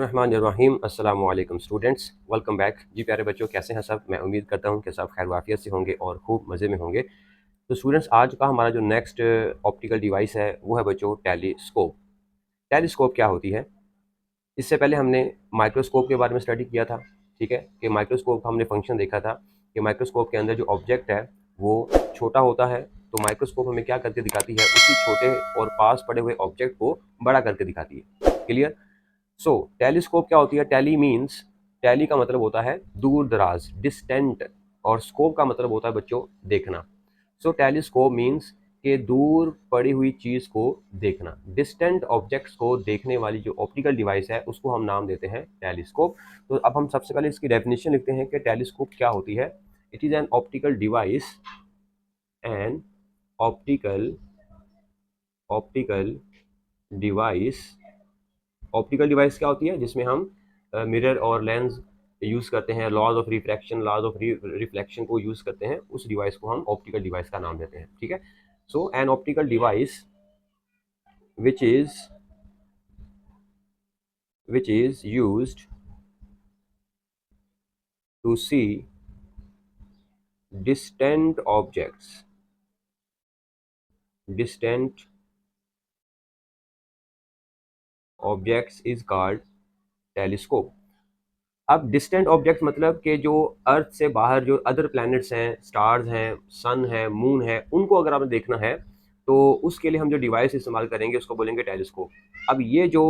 बिस्मिल्लाहिर्रहमानिर्रहीम। अस्सलाम वालेकुम स्टूडेंट्स, वेलकम बैक। जी प्यारे बच्चों, कैसे हैं सब? मैं उम्मीद करता हूं कि सब खैर वाफियत से होंगे और खूब मज़े में होंगे। तो स्टूडेंट्स, आज का हमारा जो नेक्स्ट ऑप्टिकल डिवाइस है वो है बच्चों टेलीस्कोप। टेलीस्कोप क्या होती है? इससे पहले हमने माइक्रोस्कोप के बारे में स्टडी किया था। ठीक है, कि माइक्रोस्कोप का हमने फंक्शन देखा था कि माइक्रोस्कोप के अंदर जो ऑब्जेक्ट है वो छोटा होता है, तो माइक्रोस्कोप हमें क्या करके दिखाती है? उसी छोटे और पास पड़े हुए ऑब्जेक्ट को बड़ा करके दिखाती है। क्लियर? सो टेलीस्कोप क्या होती है? टेली मीन्स, टेली का मतलब होता है दूर दराज, डिस्टेंट, और स्कोप का मतलब होता है बच्चों देखना। सो टेलीस्कोप मीन्स के दूर पड़ी हुई चीज को देखना। डिस्टेंट ऑब्जेक्ट्स को देखने वाली जो ऑप्टिकल डिवाइस है उसको हम नाम देते हैं टेलीस्कोप। तो अब हम सबसे पहले इसकी डेफिनेशन लिखते हैं कि टेलीस्कोप क्या होती है। It is an optical device, an optical optical device. Optical device क्या होती है? जिसमें हम मिरर और लेंस यूज करते हैं, laws of refraction, laws of reflection को यूज करते हैं, उस डिवाइस को हम ऑप्टिकल डिवाइस का नाम देते हैं। ठीक है, so an optical device which is which is used to see distant objects, distant objects is called telescope। अब डिस्टेंट ऑब्जेक्ट मतलब कि जो अर्थ से बाहर जो अदर प्लैनेट्स हैं, स्टार्स हैं, सन है, मून है, उनको अगर हमें देखना है तो उसके लिए हम जो डिवाइस इस्तेमाल करेंगे उसको बोलेंगे टेलीस्कोप। अब ये जो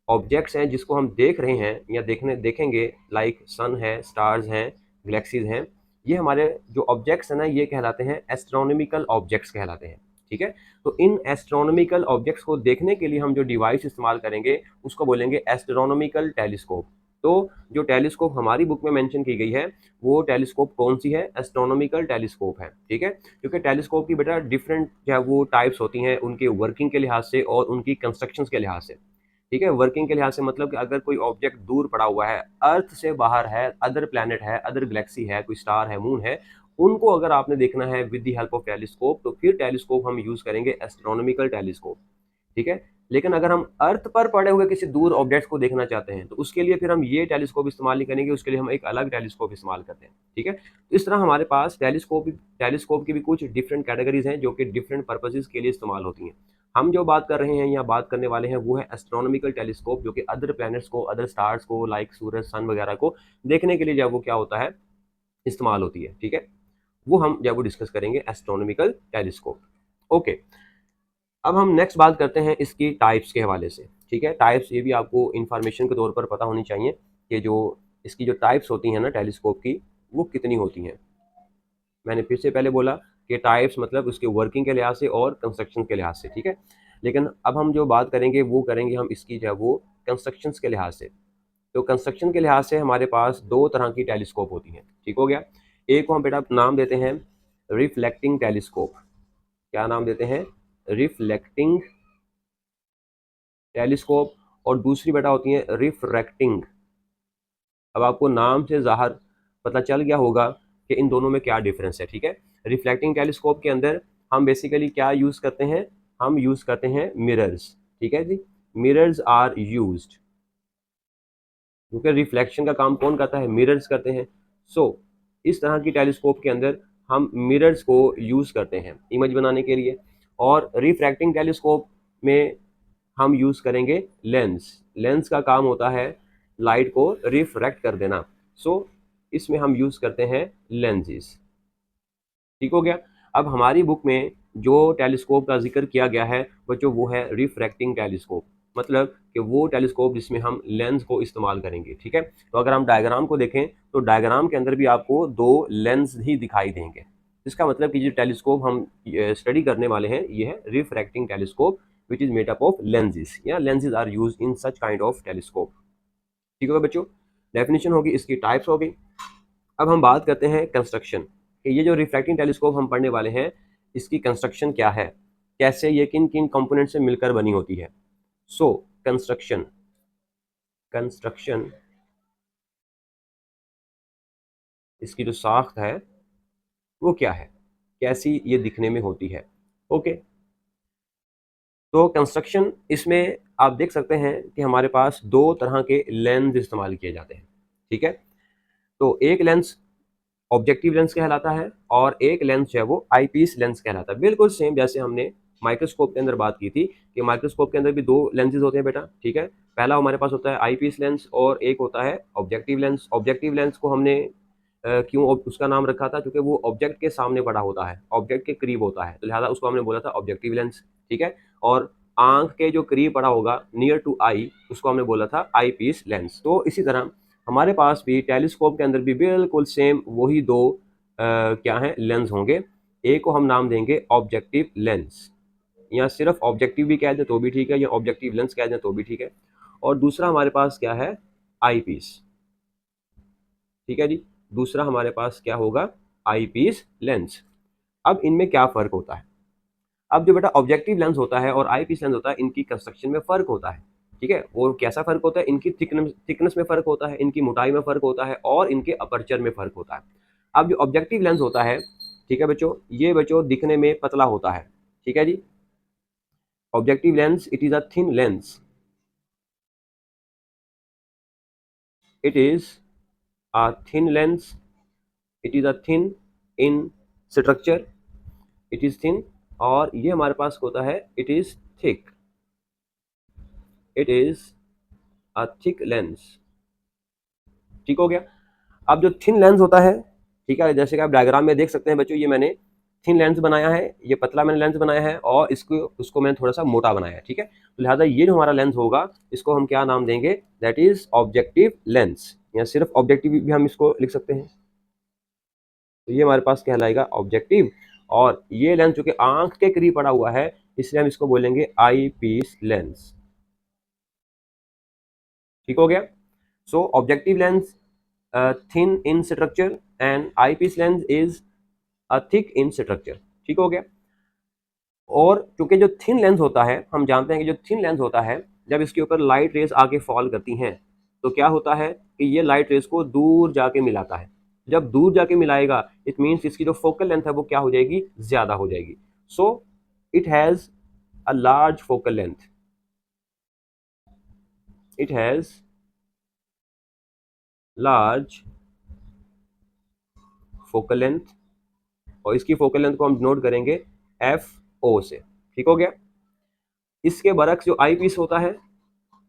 ऑब्जेक्ट्स हैं जिसको हम देख रहे हैं या देखेंगे, लाइक सन है, स्टार्स हैं, गैलेक्सीज हैं, ये हमारे जो ऑब्जेक्ट्स हैं ना, ये कहलाते हैं एस्ट्रोनॉमिकल ऑब्जेक्ट्स कहलाते हैं। ठीक है, तो इन एस्ट्रोनॉमिकल ऑब्जेक्ट्स को देखने के लिए हम जो डिवाइस इस्तेमाल करेंगे उसको बोलेंगे एस्ट्रोनॉमिकल टेलीस्कोप। तो जो टेलीस्कोप हमारी बुक में मेंशन की गई है वो टेलीस्कोप कौन सी है? एस्ट्रोनॉमिकल टेलीस्कोप है। ठीक है, क्योंकि टेलीस्कोप की बेटा डिफरेंट जो है वो टाइप्स होती हैं, उनके वर्किंग के लिहाज से और उनकी कंस्ट्रक्शन के लिहाज से। ठीक है, वर्किंग के लिहाज से मतलब कि अगर कोई ऑब्जेक्ट दूर पड़ा हुआ है, अर्थ से बाहर है, अदर प्लैनेट है, अदर गैलेक्सी है, कोई स्टार है, मून है, उनको अगर आपने देखना है with the help of telescope, तो फिर टेलीस्कोप हम यूज करेंगे एस्ट्रोनॉमिकल टेलीस्कोप। ठीक है, लेकिन अगर हम अर्थ पर पड़े हुए किसी दूर ऑब्जेक्ट को देखना चाहते हैं तो उसके लिए फिर हम ये टेलीस्कोप इस्तेमाल नहीं करेंगे, उसके लिए हम एक अलग टेलीस्कोप इस्तेमाल करते हैं। ठीक है, तो इस तरह हमारे पास टेलीस्कोप की भी कुछ डिफरेंट कैटेगरीज हैं जो कि डिफरेंट पर्पजेज के लिए इस्तेमाल होती हैं। हम जो बात कर रहे हैं या बात करने वाले हैं वो है एस्ट्रोनॉमिकल टेलीस्कोप, जो कि अदर प्लैनेट्स को, अदर स्टार्स को, लाइक सूरज, सन वगैरह को देखने के लिए जब वो क्या होता है, इस्तेमाल होती है। ठीक है, वो हम जब वो डिस्कस करेंगे एस्ट्रोनॉमिकल टेलीस्कोप। ओके, अब हम नेक्स्ट बात करते हैं इसकी टाइप्स के हवाले से। ठीक है, टाइप्स ये भी आपको इंफॉर्मेशन के तौर पर पता होनी चाहिए कि जो इसकी जो टाइप्स होती हैं ना टेलीस्कोप की, वो कितनी होती हैं। मैंने फिर से पहले बोला कि टाइप्स मतलब उसके वर्किंग के लिहाज से और कंस्ट्रक्शन के लिहाज से। ठीक है, लेकिन अब हम जो बात करेंगे वो करेंगे हम इसकी जो है वो कंस्ट्रक्शन के लिहाज से। तो कंस्ट्रक्शन के लिहाज से हमारे पास दो तरह की टेलीस्कोप होती हैं। ठीक हो गया, एक को हम बेटा नाम देते हैं रिफ्लेक्टिंग टेलीस्कोप। क्या नाम देते हैं? Reflecting telescope. और दूसरी बेटा होती है रिफ्रैक्टिंग। अब आपको नाम से ज़ाहिर पता चल गया होगा कि इन दोनों में क्या डिफरेंस है। ठीक है, रिफ्लेक्टिंग टेलीस्कोप के अंदर हम बेसिकली क्या यूज़ करते हैं? हम यूज़ करते हैं मिरर्स। ठीक है जी, मिरर्स आर यूज्ड, क्योंकि रिफ्लेक्शन का काम कौन करता है? मिरर्स करते हैं। सो इस तरह की टेलीस्कोप के अंदर हम मिरर्स को यूज़ करते हैं इमेज बनाने के लिए। और रिफ्रैक्टिंग टेलीस्कोप में हम यूज़ करेंगे लेंस। लेंस का काम होता है लाइट को रिफ्रैक्ट कर देना। सो इसमें हम यूज़ करते हैं लेंसेज। ठीक हो गया। अब हमारी बुक में जो टेलीस्कोप का जिक्र किया गया है बच्चों वो है रिफ्रैक्टिंग टेलीस्कोप, मतलब कि वो टेलीस्कोप जिसमें हम लेंस को इस्तेमाल करेंगे। ठीक है, तो अगर हम डायग्राम को देखें तो डायग्राम के अंदर भी आपको दो लेंस ही दिखाई देंगे। इसका मतलब कि जो टेलीस्कोप हम स्टडी करने वाले हैं ये है refracting telescope, which is made up of lenses, या lenses are use in such kind of telescope. ठीक होगा बच्चों, डेफिनेशन होगी, इसकी टाइप्स होगी। अब हम बात करते हैं कंस्ट्रक्शन कि ये जो रिफ्रैक्टिंग टेलीस्कोप हम पढ़ने वाले हैं इसकी कंस्ट्रक्शन क्या है, कैसे ये किन किन कंपोनेंट से मिलकर बनी होती है। सो कंस्ट्रक्शन कंस्ट्रक्शन इसकी जो साख्त है वो क्या है, कैसी ये दिखने में होती है। ओके, तो कंस्ट्रक्शन इसमें आप देख सकते हैं कि हमारे पास दो तरह के लेंस इस्तेमाल किए जाते हैं, ठीक है। तो एक लेंस ऑब्जेक्टिव लेंस कहलाता है और एक लेंस जो है वो आईपीस लेंस कहलाता है। बिल्कुल सेम जैसे हमने माइक्रोस्कोप के अंदर बात की थी कि माइक्रोस्कोप के अंदर भी दो लेंसेज होते हैं बेटा, ठीक है। पहला हमारे पास होता है आईपीस लेंस और एक होता है ऑब्जेक्टिव लेंस। ऑब्जेक्टिव लेंस को हमने क्यों उसका नाम रखा था, क्योंकि वो ऑब्जेक्ट के सामने पड़ा होता है, ऑब्जेक्ट के करीब होता है, तो लिहाजा उसको हमने बोला था ऑब्जेक्टिव लेंस, ठीक है। और आंख के जो करीब पड़ा होगा, नियर टू आई, उसको हमने बोला था आई पीस लेंस। तो इसी तरह हमारे पास भी टेलीस्कोप के अंदर भी बिल्कुल सेम वही दो क्या है लेंस होंगे। एक को हम नाम देंगे ऑब्जेक्टिव लेंस, या सिर्फ ऑब्जेक्टिव भी कह दें तो भी ठीक है, या ऑब्जेक्टिव लेंस कह दें तो भी ठीक है। और दूसरा हमारे पास क्या है, आई पीस, ठीक है जी। दूसरा हमारे पास क्या होगा, आई पीस लेंस। अब इनमें क्या फर्क होता है। अब जो बेटा ऑब्जेक्टिव लेंस होता है और आई पीस लेंस होता है, इनकी कंस्ट्रक्शन में फर्क होता है, ठीक है। और कैसा फर्क होता है, इनकी थिकनेस में फर्क होता है, इनकी मोटाई में फर्क होता है और इनके अपर्चर में फर्क होता है। अब जो ऑब्जेक्टिव लेंस होता है, ठीक है बच्चों, ये बच्चों दिखने में पतला होता है, ठीक है जी। Objective lens it is a thin lens, it is a thin lens, it is a thin in structure, it is thin. और ये हमारे पास होता है it is thick, it is a thick lens, ठीक हो गया। अब जो थिन लेंस होता है, ठीक है, जैसे कि आप डायग्राम में देख सकते हैं बच्चों, ये मैंने थिन लेंस बनाया है, ये पतला मैंने लेंस बनाया है और इसको उसको मैंने थोड़ा सा मोटा बनाया है, ठीक है। तो लिहाजा ये जो हमारा लेंस होगा, इसको हम क्या नाम देंगे, दैट इज ऑब्जेक्टिव लेंस, या सिर्फ ऑब्जेक्टिव भी हम इसको लिख सकते हैं। तो ये हमारे पास कहलाएगा ऑब्जेक्टिव। और ये लेंस जो कि आंख के करीब पड़ा हुआ है, इसलिए हम इसको बोलेंगे आई पीस लेंस, ठीक हो गया। So objective lens thin in structure and eyepiece lens is a thick in structure, ठीक हो गया। और क्योंकि जो थिन लेंस होता है, हम जानते हैं कि जो थिन लेंस होता है, जब इसके ऊपर लाइट रेज आके फॉल करती हैं, तो क्या होता है कि ये लाइट रेज को दूर जाके मिलाता है। जब दूर जाके मिलाएगा, इट मीन्स इसकी जो फोकल लेंथ है वो क्या हो जाएगी, ज्यादा हो जाएगी। So it has a large focal length, it has large focal length. और इसकी फोकल लेंथ को हम नोट करेंगे एफ ओ से, ठीक हो गया। इसके बरक्स जो आई पीस होता है,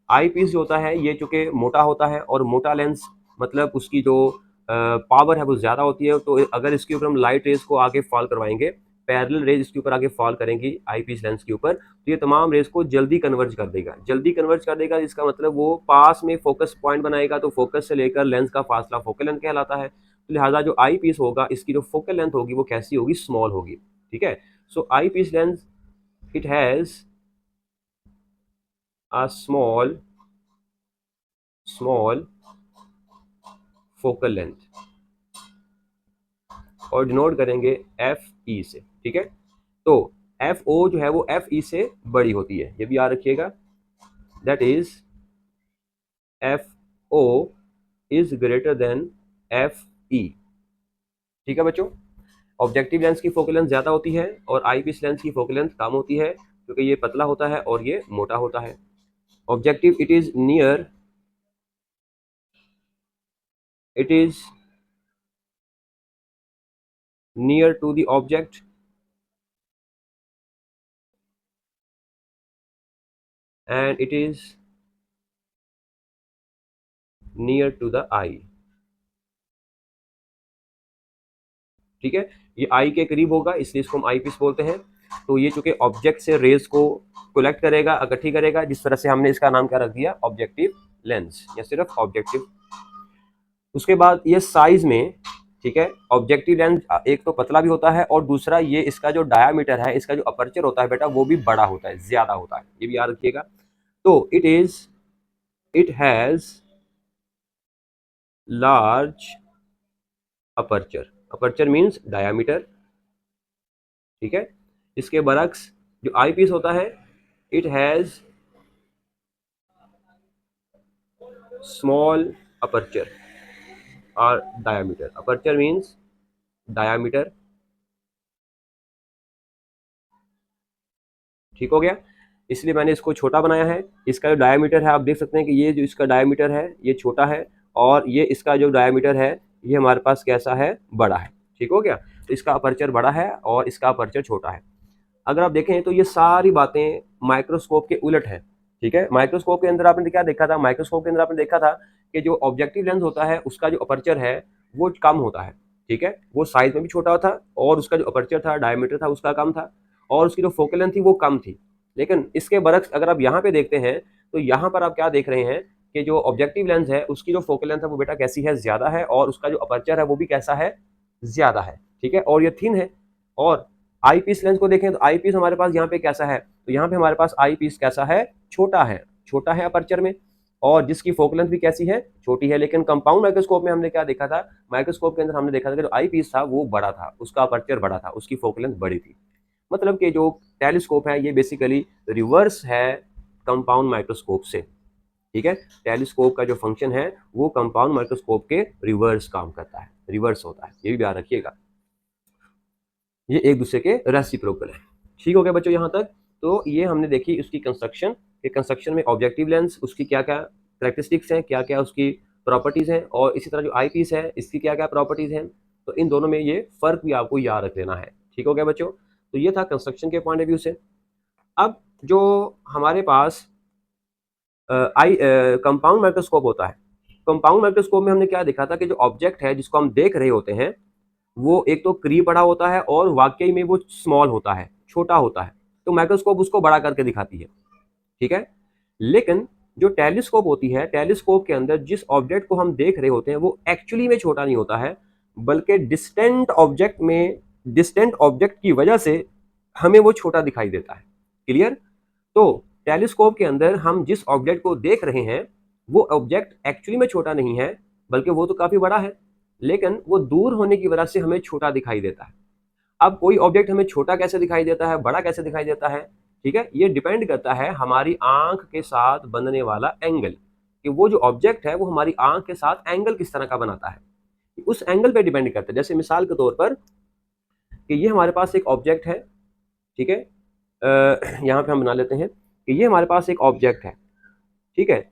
आई पीस जो होता है ये चूंकि मोटा होता है, और मोटा लेंस मतलब उसकी जो पावर है वो ज़्यादा होती है। तो अगर इसके ऊपर हम लाइट रेज को आगे फॉल करवाएंगे, पैरेलल रेज इसके ऊपर आगे फॉल करेंगी आई पीस लेंस के ऊपर, तो ये तमाम रेज को जल्दी कन्वर्ज कर देगा, जल्दी कन्वर्ज कर देगा। इसका मतलब वो पास में फोकस पॉइंट बनाएगा, तो फोकस से लेकर लेंस का फासला फोकल लेंथ कहलाता है। तो लिहाजा जो आई पीस होगा, इसकी जो फोकल लेंथ होगी वो कैसी होगी, स्मॉल होगी, ठीक है। So eyepiece lens it has a small focal length, और डिनोट करेंगे एफ ई से, ठीक है। तो एफ ओ जो है वो एफ ई से बड़ी होती है, ये भी याद रखिएगा, that is f o is greater than f ई, ठीक है बच्चों। ऑब्जेक्टिव लेंस की फोकल लेंथ ज्यादा होती है और आई पीस लेंस की फोकल लेंथ कम होती है, क्योंकि ये पतला होता है और ये मोटा होता है। Objective it is near to the object and it is near to the eye, ठीक है। ये आई के करीब होगा, इसलिए इसको हम आई पीस बोलते हैं। तो ये चूंकि ऑब्जेक्ट से रेज को कलेक्ट करेगा, इकट्ठी करेगा, जिस तरह से हमने इसका नाम क्या रख दिया, ऑब्जेक्टिव लेंस, या सिर्फ ऑब्जेक्टिव। उसके बाद ये साइज में, ठीक है, ऑब्जेक्टिव लेंस एक तो पतला भी होता है, और दूसरा ये इसका जो डायामीटर है, इसका जो अपर्चर होता है बेटा, वो भी बड़ा होता है, ज्यादा होता है, ये भी याद रखिएगा। तो it has large aperture, aperture means diameter, ठीक है। इसके बरक्स जो आई पीस होता है, इट हैज स्मॉल अपर्चर और डायामीटर, अपर्चर मीन्स डायामीटर, ठीक हो गया। इसलिए मैंने इसको छोटा बनाया है। इसका जो डायमीटर है आप देख सकते हैं कि ये जो इसका डायमीटर है ये छोटा है, और ये इसका जो डायमीटर है ये हमारे पास कैसा है, बड़ा है। ठीक हो गया। तो इसका अपर्चर बड़ा है और इसका अपर्चर छोटा है। अगर आप देखें तो ये सारी बातें माइक्रोस्कोप के उलट है। ठीक है, माइक्रोस्कोप के अंदर आपने क्या देखा था, माइक्रोस्कोप के अंदर आपने देखा था कि जो ऑब्जेक्टिव लेंस होता है उसका जो अपर्चर है वो कम होता है। ठीक है, वो साइज में भी छोटा था और उसका जो अपर्चर था, डायमीटर था, उसका कम था, और उसकी जो फोकल लेंथ थी वो कम थी। लेकिन इसके बरक्स अगर आप यहाँ पे देखते हैं तो यहाँ पर आप क्या देख रहे हैं कि जो ऑब्जेक्टिव लेंस है उसकी जो फोकल लेंथ है वो बेटा कैसी है, ज्यादा है, और उसका जो अपर्चर है वो भी कैसा है, ज्यादा है। ठीक है, और ये थिन है। और आई पीस लेंस को देखें तो आई पीस हमारे पास यहाँ पे कैसा है, तो यहाँ पे हमारे पास आई पीस कैसा है, छोटा है, छोटा है अपर्चर में, और जिसकी फोकल लेंथ भी कैसी है, छोटी है। लेकिन कंपाउंड माइक्रोस्कोप में हमने क्या देखा था, माइक्रोस्कोप के अंदर हमने देखा था कि जो आई पीस था वो बड़ा था, उसका अपर्चर बड़ा था, उसकी फोकल लेंथ बड़ी थी। मतलब कि जो टेलीस्कोप है ये बेसिकली रिवर्स है कंपाउंड माइक्रोस्कोप से। ठीक है, टेलीस्कोप का जो फंक्शन है वो कंपाउंड माइक्रोस्कोप के रिवर्स काम करता है, रिवर्स होता है, ये भी ध्यान रखिएगा। ये एक दूसरे के रेसिप्रोकल है। ठीक हो गया बच्चों यहाँ तक। तो ये हमने देखी उसकी कंस्ट्रक्शन, कि कंस्ट्रक्शन में ऑब्जेक्टिव लेंस उसकी क्या क्या करेक्टरिस्टिक्स हैं, क्या क्या उसकी प्रॉपर्टीज़ हैं, और इसी तरह जो आई पीस है इसकी क्या क्या प्रॉपर्टीज़ हैं। तो इन दोनों में ये फ़र्क भी आपको याद रख लेना है। ठीक हो गया बच्चों। तो ये था कंस्ट्रक्शन के पॉइंट ऑफ व्यू से। अब जो हमारे पास कंपाउंड माइक्रोस्कोप होता है, कंपाउंड माइक्रोस्कोप में हमने क्या देखा था कि जो ऑब्जेक्ट है जिसको हम देख रहे होते हैं वो एक तो करीब बड़ा होता है और वाकई में वो स्मॉल होता है, छोटा होता है, तो माइक्रोस्कोप उसको बड़ा करके दिखाती है। ठीक है, लेकिन जो टेलीस्कोप होती है, टेलीस्कोप के अंदर जिस ऑब्जेक्ट को हम देख रहे होते हैं वो एक्चुअली में छोटा नहीं होता है, बल्कि डिस्टेंट ऑब्जेक्ट की वजह से हमें वो छोटा दिखाई देता है। क्लियर। तो टेलीस्कोप के अंदर हम जिस ऑब्जेक्ट को देख रहे हैं वो ऑब्जेक्ट एक्चुअली में छोटा नहीं है, बल्कि वो तो काफी बड़ा है, लेकिन वो दूर होने की वजह से हमें छोटा दिखाई देता है। अब कोई ऑब्जेक्ट हमें छोटा कैसे दिखाई देता है, बड़ा कैसे दिखाई देता है, ठीक है, ये डिपेंड करता है हमारी आंख के साथ बनने वाला एंगल, कि वो जो ऑब्जेक्ट है वो हमारी आंख के साथ एंगल किस तरह का बनाता है, उस एंगल पे डिपेंड करता है। जैसे मिसाल के तौर पर कि ये हमारे पास एक ऑब्जेक्ट है। ठीक है, यहाँ पे हम बना लेते हैं कि ये हमारे पास एक ऑब्जेक्ट है। ठीक है,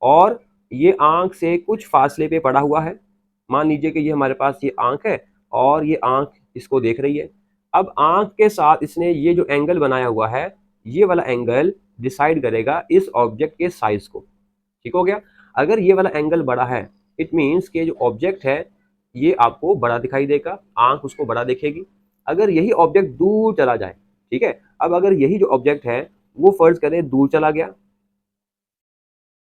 और ये आंख से कुछ फासले पे पड़ा हुआ है। मान लीजिए कि ये हमारे पास ये आंख है और ये आंख इसको देख रही है। अब आंख के साथ इसने ये जो एंगल बनाया हुआ है, ये वाला एंगल डिसाइड करेगा इस ऑब्जेक्ट के साइज को। ठीक हो गया। अगर ये वाला एंगल बड़ा है, इट मीन्स कि जो ऑब्जेक्ट है ये आपको बड़ा दिखाई देगा, आंख उसको बड़ा देखेगी। अगर यही ऑब्जेक्ट दूर चला जाए, ठीक है, अब अगर यही जो ऑब्जेक्ट है वो फर्ज करें दूर चला गया,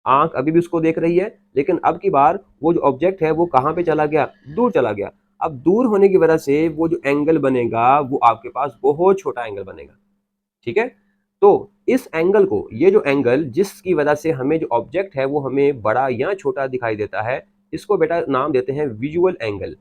आंख अभी भी उसको देख रही है, लेकिन अब की बार वो जो ऑब्जेक्ट है वो कहाँ पे चला गया, दूर चला गया। अब दूर होने की वजह से वो जो एंगल बनेगा वो आपके पास बहुत छोटा एंगल बनेगा। ठीक है, तो इस एंगल को, ये जो एंगल जिसकी वजह से हमें जो ऑब्जेक्ट है वो हमें बड़ा या छोटा दिखाई देता है, इसको बेटा नाम देते हैं विजुअल एंगल।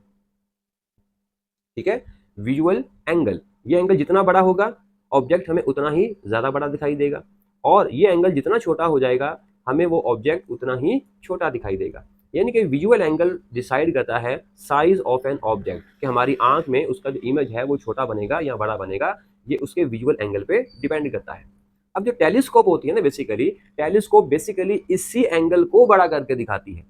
ठीक है, विजुअल एंगल, ये एंगल जितना बड़ा होगा ऑब्जेक्ट हमें उतना ही ज्यादा बड़ा दिखाई देगा, और ये एंगल जितना छोटा हो जाएगा हमें वो ऑब्जेक्ट उतना ही छोटा दिखाई देगा। यानी कि विजुअल एंगल डिसाइड करता है साइज ऑफ एन ऑब्जेक्ट, कि हमारी आंख में उसका जो इमेज है वो छोटा बनेगा या बड़ा बनेगा, ये उसके विजुअल एंगल पे डिपेंड करता है। अब जो टेलीस्कोप होती है ना, बेसिकली टेलीस्कोप बेसिकली इसी एंगल को बड़ा करके दिखाती है।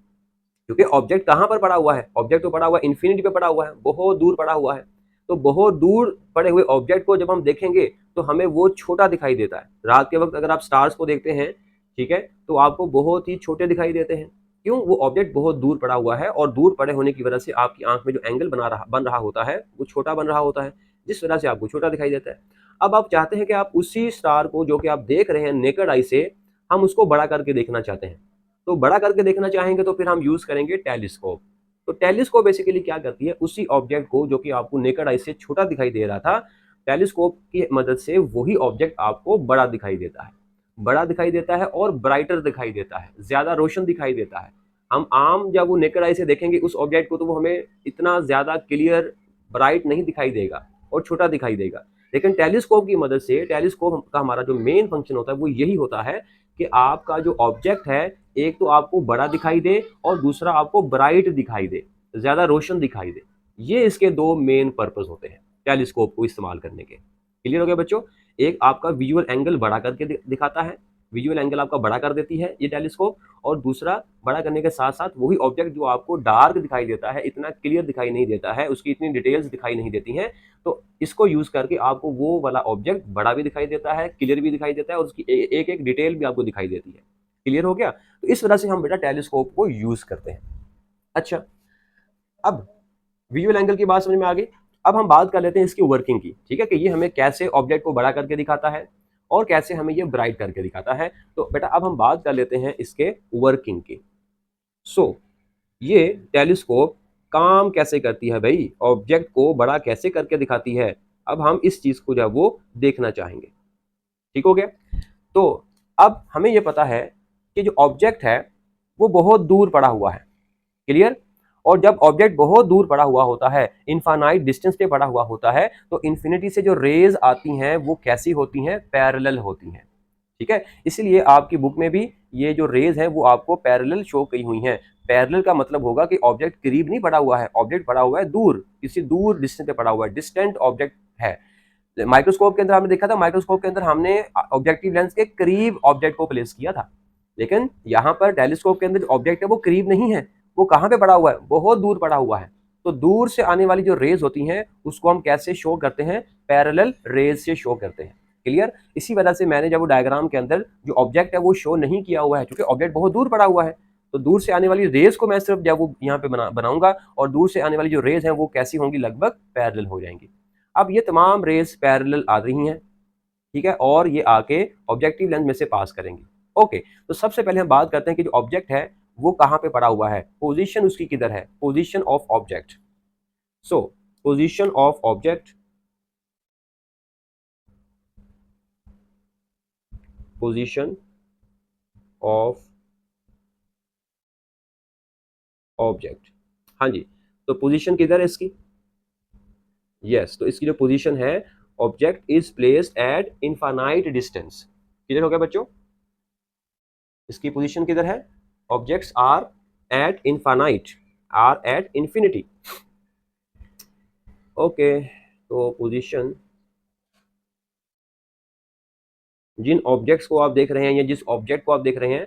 क्योंकि ऑब्जेक्ट कहाँ पर पड़ा हुआ है, ऑब्जेक्ट तो पड़ा हुआ इन्फिनिटी पे पड़ा हुआ है, बहुत दूर पड़ा हुआ है। तो बहुत दूर पड़े हुए ऑब्जेक्ट को जब हम देखेंगे तो हमें वो छोटा दिखाई देता है। रात के वक्त अगर आप स्टार्स को देखते हैं, ठीक है, तो आपको बहुत ही छोटे दिखाई देते हैं। क्यों? वो ऑब्जेक्ट बहुत दूर पड़ा हुआ है, और दूर पड़े होने की वजह से आपकी आंख में जो एंगल बन रहा होता है वो छोटा बन रहा होता है, जिस वजह से आपको छोटा दिखाई देता है। अब आप चाहते हैं कि आप उसी स्टार को जो कि आप देख रहे हैं नेकेड आई से, हम उसको बड़ा करके देखना चाहते हैं। तो बड़ा करके देखना चाहेंगे तो फिर हम यूज करेंगे टेलीस्कोप। तो टेलीस्कोप बेसिकली क्या करती है, उसी ऑब्जेक्ट को जो कि आपको नेकेड आई से छोटा दिखाई दे रहा था, टेलीस्कोप की मदद से वही ऑब्जेक्ट आपको बड़ा दिखाई देता है, बड़ा दिखाई देता है और ब्राइटर दिखाई देता है, ज्यादा रोशन दिखाई देता है। हम आम जब वो नेकेड आई से देखेंगे उस ऑब्जेक्ट को तो वो हमें इतना ज्यादा क्लियर ब्राइट नहीं दिखाई देगा और छोटा दिखाई देगा। लेकिन टेलीस्कोप की मदद से, टेलीस्कोप का हमारा जो मेन फंक्शन होता है वो यही होता है कि आपका जो ऑब्जेक्ट है एक तो आपको बड़ा दिखाई दे और दूसरा आपको ब्राइट दिखाई दे, ज्यादा रोशन दिखाई दे। ये इसके दो मेन पर्पस होते हैं टेलीस्कोप को इस्तेमाल करने के। क्लियर हो गया बच्चों। एक आपका विजुअल एंगल बड़ा करके दिखाता है, विजुअल एंगल आपका बड़ा कर देती है ये टेलीस्कोप, और दूसरा बड़ा करने के साथ साथ वही ऑब्जेक्ट जो आपको डार्क दिखाई देता है, इतना क्लियर दिखाई नहीं देता है, उसकी इतनी डिटेल्स दिखाई नहीं देती हैं, तो इसको यूज करके आपको वो वाला ऑब्जेक्ट बड़ा भी दिखाई देता है, क्लियर भी दिखाई देता है, और उसकी एक एक डिटेल भी आपको दिखाई देती है। क्लियर हो गया? तो इस वजह से हम बेटा टेलीस्कोप को यूज करते हैं। अच्छा, अब विजुअल एंगल की बात समझ में आ गई। अब हम बात कर लेते हैं इसकी वर्किंग की, ठीक है, कि ये हमें कैसे ऑब्जेक्ट को बड़ा करके दिखाता है और कैसे हमें ये ब्राइट करके दिखाता है। तो बेटा अब हम बात कर लेते हैं इसके वर्किंग की। सो ये टेलीस्कोप काम कैसे करती है भाई, ऑब्जेक्ट को बड़ा कैसे करके दिखाती है, अब हम इस चीज को जो है वो देखना चाहेंगे। ठीक हो गया? तो अब हमें ये पता है कि जो ऑब्जेक्ट है वो बहुत दूर पड़ा हुआ है। क्लियर? और जब ऑब्जेक्ट बहुत दूर पड़ा हुआ होता है, इनफाइनाइट डिस्टेंस पे पड़ा हुआ होता है, तो इन्फिनिटी से जो रेज आती हैं वो कैसी होती हैं? पैरेलल होती हैं। ठीक है, इसलिए आपकी बुक में भी ये जो रेज है वो आपको पैरेलल शो की हुई हैं। पैरेलल का मतलब होगा कि ऑब्जेक्ट करीब नहीं पड़ा हुआ है, ऑब्जेक्ट पड़ा हुआ है दूर, किसी दूर डिस्टेंस पे पड़ा हुआ है, डिस्टेंट ऑब्जेक्ट है। माइक्रोस्कोप के अंदर हमने देखा था, माइक्रोस्कोप के अंदर हमने ऑब्जेक्टिव लेंस के करीब ऑब्जेक्ट को प्लेस किया था, लेकिन यहाँ पर टेलीस्कोप के अंदर ऑब्जेक्ट है वो करीब नहीं है, वो कहाँ पे पड़ा हुआ है? बहुत दूर पड़ा हुआ है। तो दूर से आने वाली जो रेज होती हैं उसको हम कैसे शो करते हैं? पैरेलल रेज से शो करते हैं। क्लियर? इसी वजह से मैंने जब वो डायग्राम के अंदर जो ऑब्जेक्ट है वो शो नहीं किया हुआ है, क्योंकि ऑब्जेक्ट बहुत दूर पड़ा हुआ है, तो दूर से आने वाली रेज को मैं सिर्फ जब वो यहाँ पे बनाऊंगा, और दूर से आने वाली जो रेज है वो कैसी होंगी? लगभग पैरेलल हो जाएंगी। अब ये तमाम रेज पैरेलल आ रही हैं, ठीक है, और ये आके ऑब्जेक्टिव लेंस में से पास करेंगी। ओके, तो सबसे पहले हम बात करते हैं कि जो ऑब्जेक्ट है वो कहाँ पे पड़ा हुआ है, पोजीशन उसकी किधर है, position of object. So position of object, position of object, हाँ जी, तो पोजीशन किधर है इसकी? यस, तो इसकी जो पोजीशन है, object is placed at infinite distance. Clear हो गया बच्चों? इसकी पोजीशन किधर है? Objects are at infinite, are at infinity. Okay, तो पोजीशन, जिन ऑब्जेक्ट्स को आप देख रहे हैं या जिस ऑब्जेक्ट को आप देख रहे हैं,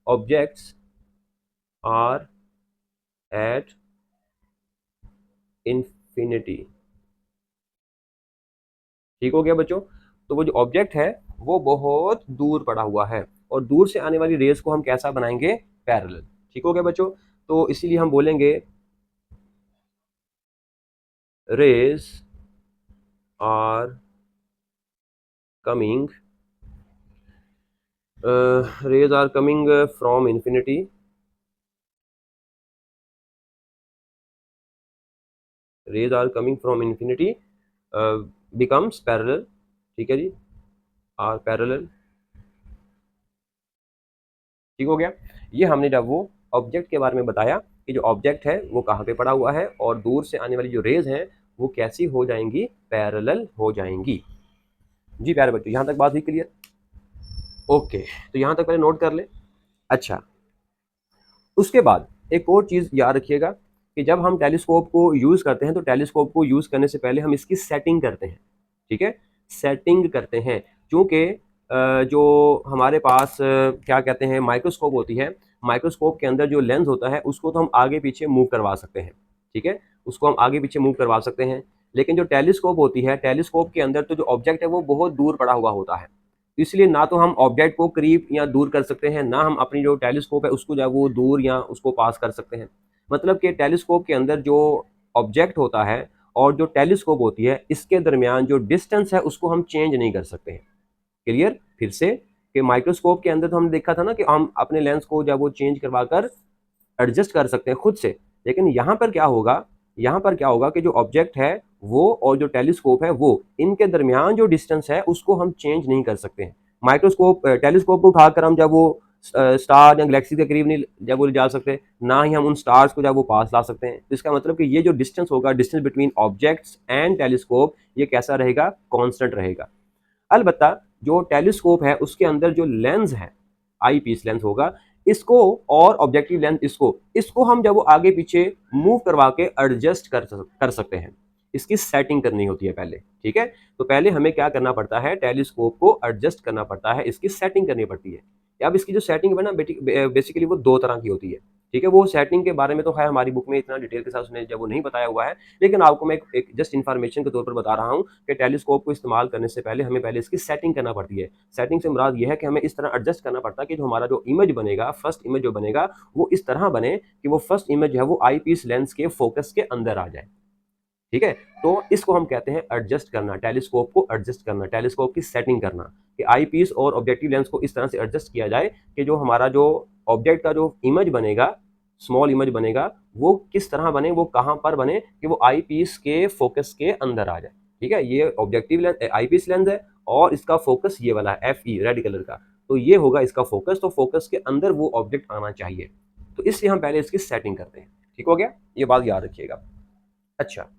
ऑब्जेक्ट्स आर एट इंफिनिटी। ठीक हो गया बच्चों? तो वो जो ऑब्जेक्ट है वो बहुत दूर पड़ा हुआ है, और दूर से आने वाली रेज को हम कैसा बनाएंगे? पैरेलल। ठीक हो गया बच्चों? तो इसीलिए हम बोलेंगे rays are coming, rays are coming from infinity, rays are coming from infinity becomes parallel. ठीक है जी, आर पैरेलल। ठीक हो गया? ये हमने जब वो ऑब्जेक्ट के बारे में बताया कि जो ऑब्जेक्ट है वो कहाँ पे पड़ा हुआ है, और दूर से आने वाली जो रेज हैं वो कैसी हो जाएंगी? पैरेलल हो जाएंगी। जी प्यारे बच्चों, यहाँ तक बात हुई क्लियर? ओके, तो यहाँ तक पहले नोट कर ले। अच्छा, उसके बाद एक और चीज़ याद रखिएगा कि जब हम टेलीस्कोप को यूज़ करते हैं तो टेलीस्कोप को यूज़ करने से पहले हम इसकी सेटिंग करते हैं। ठीक है, सेटिंग करते हैं, क्योंकि जो हमारे पास क्या कहते हैं माइक्रोस्कोप होती है, माइक्रोस्कोप के अंदर जो लेंस होता है उसको तो हम आगे पीछे मूव करवा सकते हैं। ठीक है, उसको हम आगे पीछे मूव करवा सकते हैं, लेकिन जो टेलीस्कोप होती है, टेलीस्कोप के अंदर तो जो ऑब्जेक्ट है वो बहुत दूर पड़ा हुआ होता है, इसलिए ना तो हम ऑब्जेक्ट को करीब या दूर कर सकते हैं, ना हम अपनी जो टेलीस्कोप है उसको जो वो दूर या उसको पास कर सकते हैं। मतलब कि टेलीस्कोप के अंदर जो ऑब्जेक्ट होता है और जो टेलीस्कोप होती है इसके दरमियान जो डिस्टेंस है उसको हम चेंज नहीं कर सकते हैं। क्लियर? फिर से, कि माइक्रोस्कोप के अंदर तो हमने देखा था ना कि हम अपने लेंस को जब वो चेंज करवा कर एडजस्ट कर सकते हैं खुद से, लेकिन यहाँ पर क्या होगा, यहाँ पर क्या होगा कि जो ऑब्जेक्ट है वो और जो टेलीस्कोप है वो, इनके दरमियान जो डिस्टेंस है उसको हम चेंज नहीं कर सकते हैं। माइक्रोस्कोप टेलीस्कोप को उठाकर हम जब वो स्टार या गैलेक्सी के करीब नहीं जब वो ले जा सकते, ना ही हम उन स्टार्स को जब वो पास ला सकते हैं। तो इसका मतलब कि ये जो डिस्टेंस होगा, distance between objects and telescope, ये कैसा रहेगा? कांस्टेंट रहेगा। अलबत्ता जो टेलीस्कोप है उसके अंदर जो लेंस है, आई पीस लेंस होगा, इसको और ऑब्जेक्टिव लेंस इसको हम जब वो आगे पीछे मूव करवा के एडजस्ट कर सकते हैं। इसकी सेटिंग करनी होती है पहले, ठीक है। तो पहले हमें क्या करना पड़ता है, टेलीस्कोप को एडजस्ट करना पड़ता है, इसकी सेटिंग करनी पड़ती है। अब इसकी जो सेटिंग है ना बेसिकली वो दो तरह की होती है, ठीक है। वो सेटिंग के बारे में तो खैर हमारी बुक में इतना डिटेल के साथ उसने जब वो नहीं बताया हुआ है, लेकिन आपको मैं एक जस्ट इन्फॉर्मेशन के तौर पर बता रहा हूँ कि टेलीस्कोप को इस्तेमाल करने से पहले हमें पहले इसकी सेटिंग करना पड़ती है। सेटिंग से मुराद ये है कि हमें इस तरह एडजस्ट करना पड़ता है कि जो हमारा जो इमेज बनेगा, फर्स्ट इमेज जो बनेगा, वो इस तरह बने कि वो फर्स्ट इमेज जो है वो आई पीस लेंस के फोकस के अंदर आ जाए, ठीक है। तो इसको हम कहते हैं एडजस्ट करना, टेलीस्कोप को एडजस्ट करना, टेलीस्कोप की सेटिंग करना, कि आई पीस और ऑब्जेक्टिव लेंस को इस तरह से एडजस्ट किया जाए कि जो हमारा जो ऑब्जेक्ट का जो इमेज बनेगा, स्मॉल इमेज बनेगा, वो किस तरह बने, वो कहां पर बने कि वो आई पीस के फोकस के अंदर आ जाए, ठीक है। ये ऑब्जेक्टिव लेंस आई पीस लेंस है और इसका फोकस ये वाला है FE रेड कलर का, तो ये होगा इसका फोकस, तो फोकस के अंदर वो ऑब्जेक्ट आना चाहिए। तो इसलिए हम पहले इसकी सेटिंग करते हैं, ठीक हो गया, ये बात याद रखिएगा। अच्छा,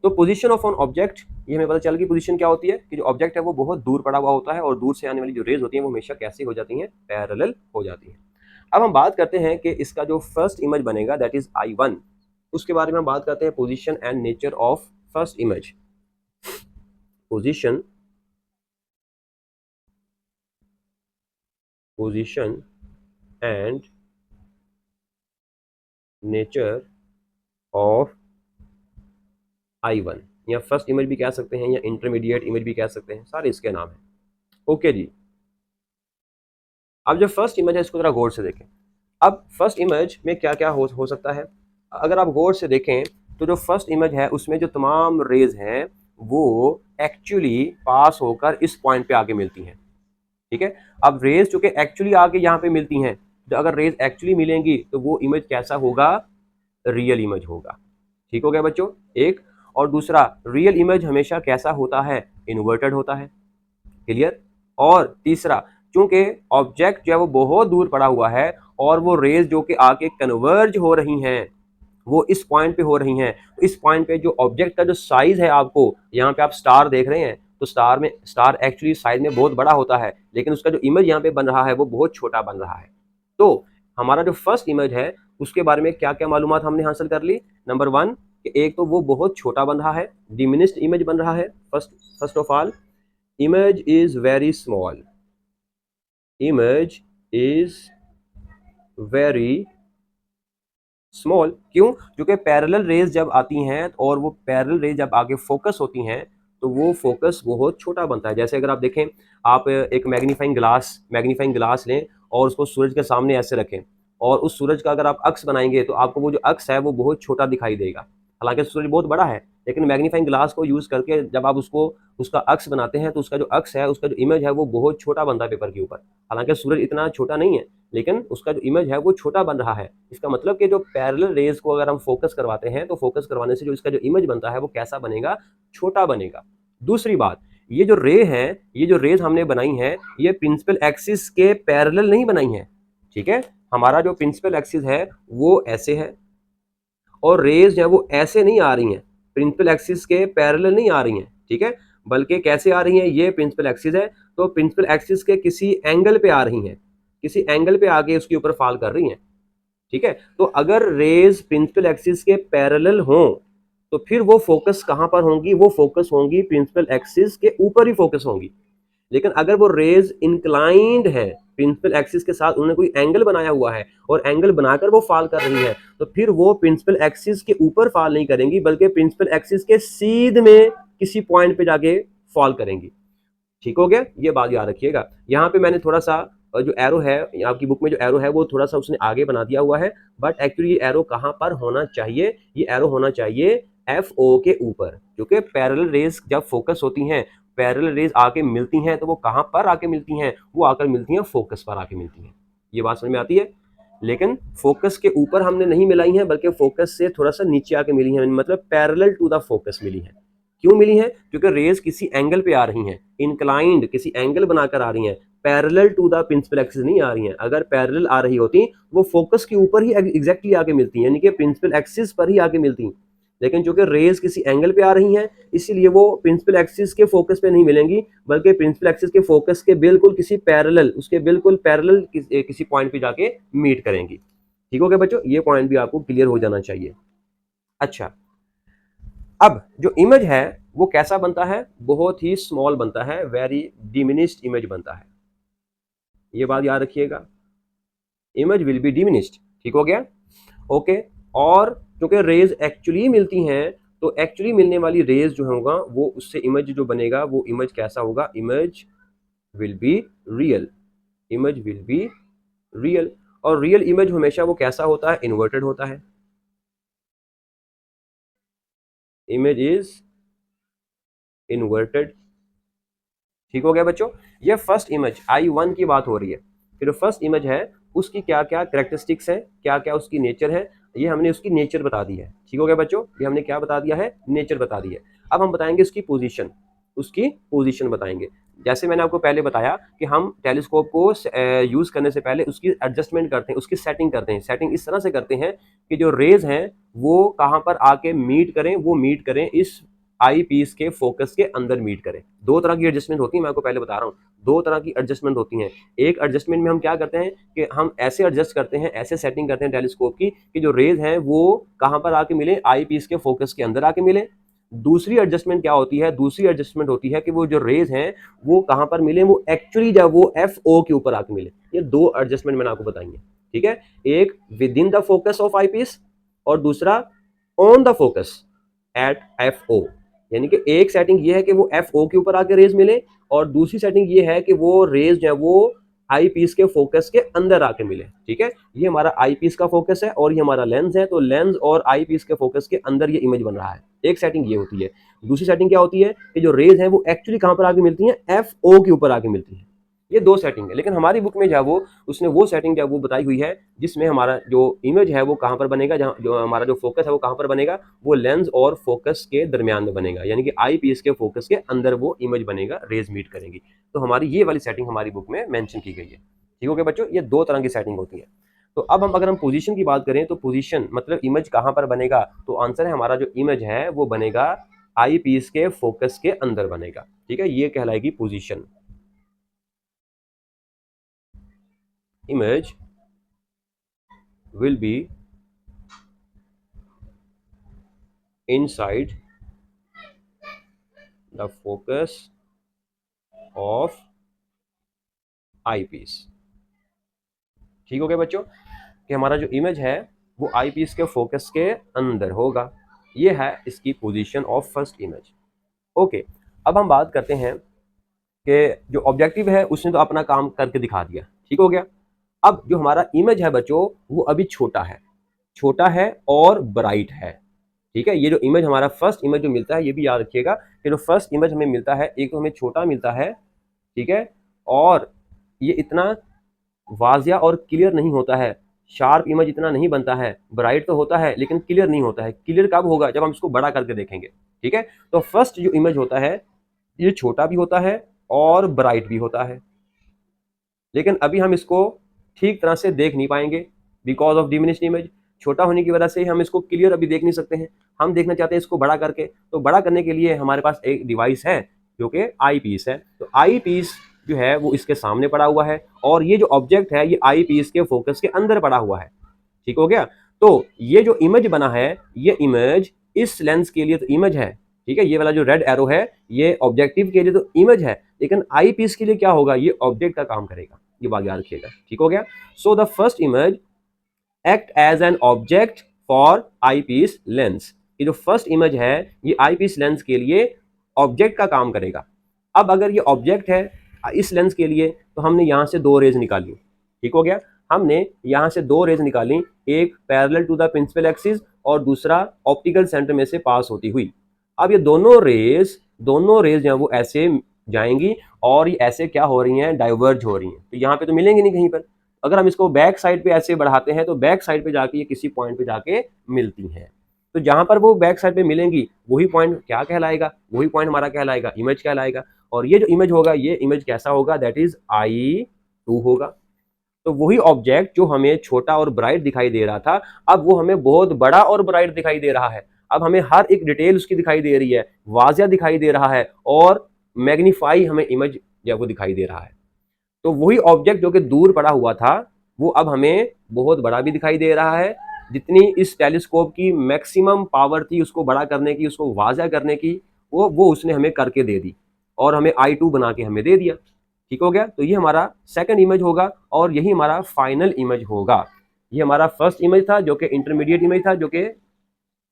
तो पोजीशन ऑफ ऑन ऑब्जेक्ट, ये हमें पता चल गई पोजीशन क्या होती है, कि जो ऑब्जेक्ट है वो बहुत दूर पड़ा हुआ होता है और दूर से आने वाली जो रेज होती है वो हमेशा कैसी हो जाती हैं, पैरेलल हो जाती हैं। अब हम बात करते हैं कि इसका जो फर्स्ट इमेज बनेगा दैट इज I1, उसके बारे में हम बात करते हैं, position and nature of first image. Position and nature of I1, या फर्स्ट इमेज भी कह सकते हैं या इंटरमीडिएट इमेज भी कह सकते हैं, सारे इसके नाम है। ओके जी, अब जो फर्स्ट इमेज है इसको जरा गौर से देखें। अब फर्स्ट इमेज में क्या क्या हो सकता है, अगर आप गौर से देखें तो जो फर्स्ट इमेज है उसमें जो तमाम रेज हैं वो एक्चुअली पास होकर इस पॉइंट पे आके मिलती हैं, ठीक है। अब रेज चूंकि एक्चुअली आके यहाँ पे मिलती हैं, तो अगर रेज एक्चुअली मिलेंगी तो वो इमेज कैसा होगा, रियल इमेज होगा, ठीक हो गया बच्चों, एक। और दूसरा, रियल इमेज हमेशा कैसा होता है, इन्वर्टेड होता है, क्लियर। और तीसरा, चूंकि ऑब्जेक्ट जो है वो बहुत दूर पड़ा हुआ है और वो रेज जो कि आके कन्वर्ज हो रही हैं वो इस पॉइंट पे हो रही हैं, तो इस पॉइंट पे जो ऑब्जेक्ट का जो साइज है, आपको यहाँ पे आप स्टार देख रहे हैं, तो स्टार एक्चुअली साइज में बहुत बड़ा होता है, लेकिन उसका जो इमेज यहाँ पे बन रहा है वो बहुत छोटा बन रहा है। तो हमारा जो फर्स्ट इमेज है उसके बारे में क्या क्या मालूमात हमने हासिल कर ली। नंबर 1, कि एक तो वो बहुत छोटा बन रहा है, डिमिनिस्ड इमेज बन रहा है, first of all image is very small, image is very small, क्यों, क्योंकि पैरेलल रेज जब आती हैं और वो पैरेलल रेज जब आगे फोकस होती हैं तो वो फोकस बहुत छोटा बनता है। जैसे अगर आप देखें, आप एक मैग्नीफाइंग ग्लास लें और उसको सूरज के सामने ऐसे रखें और उस सूरज का अगर आप अक्स बनाएंगे तो आपको वो जो अक्स है वो बहुत छोटा दिखाई देगा, हालांकि सूरज बहुत बड़ा है, लेकिन मैग्नीफाइंग ग्लास को यूज करके जब आप उसको उसका अक्स बनाते हैं तो उसका जो अक्स है, उसका जो इमेज है वो बहुत छोटा बनता है पेपर के ऊपर। हालांकि सूरज इतना छोटा नहीं है, लेकिन उसका जो इमेज है वो छोटा बन रहा है। इसका मतलब कि जो पैरेलल रेज को अगर हम फोकस करवाते हैं तो फोकस करवाने से जो इसका जो इमेज बनता है वो कैसा बनेगा, छोटा बनेगा। दूसरी बात, ये जो रे है, ये जो रेज हमने बनाई है ये प्रिंसिपल एक्सिस के पैरेलल नहीं बनाई है, ठीक है। हमारा जो प्रिंसिपल एक्सिस है वो ऐसे है और रेज जो है वो ऐसे नहीं आ रही हैं, प्रिंसिपल एक्सिस के पैरेलल नहीं आ रही हैं, ठीक है, बल्कि कैसे आ रही हैं, ये प्रिंसिपल एक्सिस है तो प्रिंसिपल एक्सिस के किसी एंगल पे आ रही हैं, किसी एंगल पे आके उसके ऊपर फॉल कर रही हैं, ठीक है। तो अगर रेज प्रिंसिपल एक्सिस के पैरेलल हों तो फिर वो फोकस कहां पर होंगी, वो फोकस होंगी प्रिंसिपल एक्सिस के ऊपर ही फोकस होंगी। लेकिन अगर वो रेज इंक्लाइंड है प्रिंसिपल एक्सिस के साथ, उन्होंने कोई एंगल बनाया हुआ है और एंगल बनाकर वो फॉल कर रही है, तो फिर वो प्रिंसिपल एक्सिस के ऊपर फॉल नहीं करेंगी बल्कि प्रिंसिपल एक्सिस के सीध में किसी पॉइंट पे जाके फॉल करेंगी, ठीक हो गया, ये बात याद रखिएगा। यहाँ पे मैंने थोड़ा सा जो एरो है, आपकी बुक में जो एरो है वो थोड़ा सा उसने आगे बना दिया हुआ है, बट एक्चुअली ये एरो कहाँ पर होना चाहिए, ये एरो होना चाहिए FO के ऊपर, क्योंकि पैरेलल रेज जब फोकस होती हैं, पैरेलल रेज आके मिलती हैं तो वो कहाँ पर आके मिलती हैं, वो आकर मिलती हैं फोकस पर आके मिलती हैं। ये बात समझ में आती है, लेकिन फोकस के ऊपर हमने नहीं मिलाई है बल्कि फोकस से थोड़ा सा नीचे आके मिली है, मतलब पैरेलल टू द फोकस मिली है। क्यों मिली है, क्योंकि रेज किसी एंगल पे आ रही हैं, इंक्लाइंड किसी एंगल बनाकर आ रही हैं, parallel to the principal axis नहीं आ रही हैं। अगर पैरेलल आ रही होती वो फोकस के ऊपर ही एग्जैक्टली आके मिलती, यानी कि प्रिंसिपल एक्सिस पर ही आके मिलती, लेकिन चूंकि रेज किसी एंगल पे आ रही हैं इसीलिए वो प्रिंसिपल एक्सिस के फोकस पे नहीं मिलेंगी बल्कि प्रिंसिपल एक्सिस के फोकस के बिल्कुल किसी पैरेलल, उसके बिल्कुल पैरेलल किसी पॉइंट पे जाके मीट करेंगी, ठीक हो गया बच्चों, ये पॉइंट भी आपको क्लियर हो जाना चाहिए। अच्छा, अब जो इमेज है वो कैसा बनता है, बहुत ही स्मॉल बनता है, वेरी डिमिनिश्ड इमेज बनता है, ये बात याद रखिएगा, इमेज विल बी डिमिनिश्ड। ठीक हो गया, ओके। और क्योंकि रेज एक्चुअली मिलती हैं, तो एक्चुअली मिलने वाली रेज जो होगा वो उससे इमेज जो बनेगा वो इमेज कैसा होगा, image will be real, image will be real. और रियल इमेज हमेशा वो कैसा होता है, इन्वर्टेड होता है, इमेज इज इन्वर्टेड। ठीक हो गया बच्चों, ये फर्स्ट इमेज I1 की बात हो रही है। फिर फर्स्ट इमेज है उसकी क्या क्या कैरेक्टरिस्टिक्स है, क्या क्या उसकी नेचर है, ये हमने उसकी नेचर बता दी है। ठीक हो गया बच्चों, ये हमने क्या बता दिया है, नेचर बता दी है। अब हम बताएंगे उसकी पोजीशन, उसकी पोजीशन बताएंगे। जैसे मैंने आपको पहले बताया कि हम टेलीस्कोप को यूज करने से पहले उसकी एडजस्टमेंट करते हैं, उसकी सेटिंग करते हैं। सेटिंग इस तरह से करते हैं कि जो रेज हैं वो कहाँ पर आके मीट करें, वो मीट करें इस आई पीस के फोकस के अंदर मीट करें। दो तरह की एडजस्टमेंट होती है, मैं आपको पहले बता रहा हूँ, दो तरह की एडजस्टमेंट होती हैं। एक एडजस्टमेंट में हम क्या करते हैं कि हम ऐसे एडजस्ट करते हैं, ऐसे सेटिंग करते हैं टेलीस्कोप की कि जो रेज हैं वो कहां पर आके मिले, आई पीस के फोकस के अंदर आके मिले। दूसरी एडजस्टमेंट क्या होती है, दूसरी एडजस्टमेंट होती है कि वो जो रेज हैं वो कहां पर मिले, वो एक्चुअली जब वो एफ ओ के ऊपर आके मिले। ये दो एडजस्टमेंट मैंने आपको बताई है, ठीक है। एक within the focus of eyepiece और दूसरा on the focus at F O. यानी कि एक सेटिंग ये है कि वो एफ ओ के ऊपर आके रेज मिले, और दूसरी सेटिंग ये है कि वो रेज जो है वो आई पीस के फोकस के अंदर आके मिले। ठीक है, ये हमारा आई पीस का फोकस है और ये हमारा लेंस है, तो लेंस और आई पीस के फोकस के अंदर ये इमेज बन रहा है। एक सेटिंग ये होती है। दूसरी सेटिंग क्या होती है कि जो रेज है वो एक्चुअली कहां पर आके मिलती है, एफ ओ के ऊपर आके मिलती है। ये दो सेटिंग है, लेकिन हमारी बुक में जो है वो उसने वो सेटिंग जो है वो बताई हुई है जिसमें हमारा जो इमेज है वो कहां पर बनेगा, जहां जो हमारा जो फोकस है वो कहां पर बनेगा, वो लेंस और फोकस के दरमियान में बनेगा, यानी कि आई पीस के फोकस के अंदर वो इमेज बनेगा, रेज मीट करेंगी। तो हमारी ये वाली सेटिंग हमारी बुक में मेंशन की गई है। ठीक हो गया बच्चों, ये दो तरह की सेटिंग होती है। तो अब हम अगर हम पोजीशन की बात करें तो पोजीशन मतलब इमेज कहां पर बनेगा, तो आंसर है हमारा जो इमेज है वो बनेगा आई पीस के फोकस के अंदर बनेगा। ठीक है, ये कहलाएगी position. Image will be inside the focus of eyepiece। ठीक हो गया बच्चों, कि हमारा जो इमेज है वो आई पीस के फोकस के अंदर होगा। ये है इसकी position of first image. Okay, अब हम बात करते हैं कि जो ऑब्जेक्टिव है उसने तो अपना काम करके दिखा दिया, ठीक हो गया। अब जो हमारा इमेज है बच्चों वो अभी छोटा है, छोटा है और ब्राइट है। ठीक है, ये जो इमेज हमारा फर्स्ट इमेज जो मिलता है, ये भी याद रखिएगा कि जो फर्स्ट इमेज हमें मिलता है एक तो हमें छोटा मिलता है, ठीक है, और ये इतना वाजिया और क्लियर नहीं होता है, शार्प इमेज इतना नहीं बनता है, ब्राइट तो होता है लेकिन क्लियर नहीं होता है। क्लियर कब होगा, जब हम इसको बड़ा करके देखेंगे। ठीक है, तो फर्स्ट जो इमेज होता है ये छोटा भी होता है और ब्राइट भी होता है, लेकिन अभी हम इसको ठीक तरह से देख नहीं पाएंगे बिकॉज ऑफ डिमिनिश्ड इमेज। छोटा होने की वजह से हम इसको क्लियर अभी देख नहीं सकते हैं। हम देखना चाहते हैं इसको बड़ा करके, तो बड़ा करने के लिए हमारे पास एक डिवाइस है जो कि आई पीस है। तो आई पीस जो है वो इसके सामने पड़ा हुआ है और ये जो ऑब्जेक्ट है ये आई पीस के फोकस के अंदर पड़ा हुआ है। ठीक हो गया, तो ये जो इमेज बना है ये इमेज इस लेंस के लिए तो इमेज है, ठीक है, ये वाला जो रेड एरो है ये ऑब्जेक्टिव के लिए तो इमेज है, लेकिन आई पीस के लिए क्या होगा, ये ऑब्जेक्ट का काम करेगा। ये बात याद रखिएगा। ठीक हो गया, so the first image act as an object for eyepiece lens. ये जो फर्स्ट इमेज है ये आई पीस लेंस के लिए ऑब्जेक्ट का काम करेगा। अब अगर ये ऑब्जेक्ट है इस लेंस के लिए, तो हमने यहां से दो रेज निकाली। ठीक हो गया, हमने यहां से दो रेज निकाली, एक parallel to the principal axis और दूसरा ऑप्टिकल सेंटर में से पास होती हुई। अब ये दोनों रेज जो है वो ऐसे जाएंगी और ये ऐसे क्या हो रही हैं, डाइवर्ज हो रही हैं, तो यहाँ पे तो मिलेंगी नहीं कहीं पर। अगर हम इसको बैक साइड पे ऐसे बढ़ाते हैं तो बैक साइड पे जाके ये किसी पॉइंट पे जाके मिलती हैं। तो जहां पर वो बैक साइड पे मिलेंगी वही पॉइंट क्या कहलाएगा, वही पॉइंट हमारा कहलाएगा इमेज कहलाएगा। और ये जो इमेज होगा ये इमेज कैसा होगा, दैट इज I2 होगा। तो वही ऑब्जेक्ट जो हमें छोटा और ब्राइट दिखाई दे रहा था, अब वो हमें बहुत बड़ा और ब्राइट दिखाई दे रहा है। अब हमें हर एक डिटेल उसकी दिखाई दे रही है, वाजिया दिखाई दे रहा है और मैग्नीफाई हमें इमेज जो वो दिखाई दे रहा है। तो वही ऑब्जेक्ट जो कि दूर पड़ा हुआ था वो अब हमें बहुत बड़ा भी दिखाई दे रहा है, जितनी इस टेलीस्कोप की मैक्सिमम पावर थी उसको बड़ा करने की, उसको वाज़ा करने की, वो उसने हमें करके दे दी और हमें I2 बना के हमें दे दिया। ठीक हो गया। तो ये हमारा सेकंड इमेज होगा और यही हमारा फाइनल इमेज होगा। ये हमारा फर्स्ट इमेज था जो कि इंटरमीडिएट इमेज था, जो कि